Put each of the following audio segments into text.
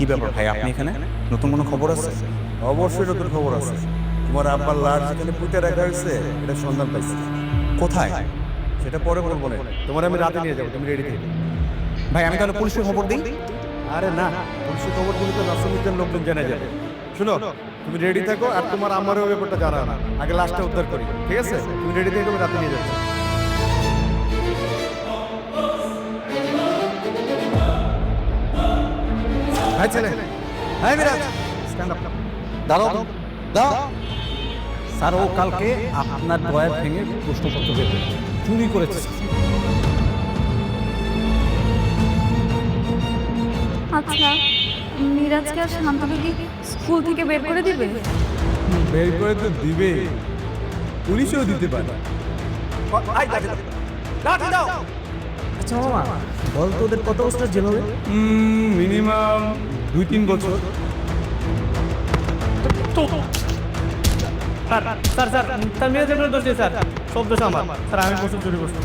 কি ব্যাপার ভাই, আপনি এখানে? নতুন কোনো খবর আছে? অবশ্যই নতুন খবর আছে। তোমার আব্বার লাশ যেখানে পুঁতে রাখা হয়েছে এটা সন্ধান পাইছি। কোথায়? সেটা পরে বলবো না, তোমার আমি রাতে নিয়ে যাবো, তুমি রেডি থেকে। ভাই আমি তাহলে পুলিশে খবর দিই। আরে না, পুলিশের খবর দিলে তো নাসিমুদ্দিন লোকজন জেনে যাবে। শুনো, তুমি রেডি থাকো, আর তোমার আমারও ব্যাপারটা জানা না, আগে লাশটা উদ্ধার করি, ঠিক আছে? তুমি রেডি থেকে তুমি রাতে নিয়ে যাচ্ছি। ভাই ছেলে, হ্যাঁ মিরাজ, স্ট্যান্ড আপ। দাঁড়াও দাঁড়াও। স্যার ও কালকে আপনার ড্রয়ার ভেঙে প্রশ্নপত্র বের করেছে, চুরি করেছে। আচ্ছা, মিরাজকে আর শান্তকে কি স্কুল থেকে বের করে দিবে? বের করে তো দিবে, পুলিশও দিতে পারে। আচ্ছা মামা, বল তো ওদের কত বছর জেল হবে? মিনিমাম 2-3 বছর। স্যার স্যার তার মেয়ে যেগুলো দোষ দিয়ে স্যার, সব দোষ আমার। স্যার আমি বছর চুরি করছি।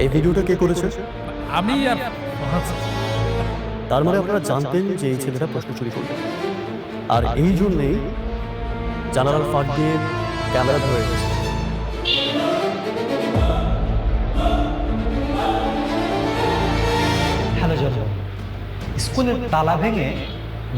এই ভিডিওটা কে করেছে? আমি আর তার মানে আপনারা জানতেন যে এই ছেলেটা প্রশ্ন চুরি করবে, আর এই জন্যেই জানালার ফাঁক দিয়ে ক্যামেরা ধরে রেখেছে। হ্যালো জন, স্কুলের তালা ভেঙে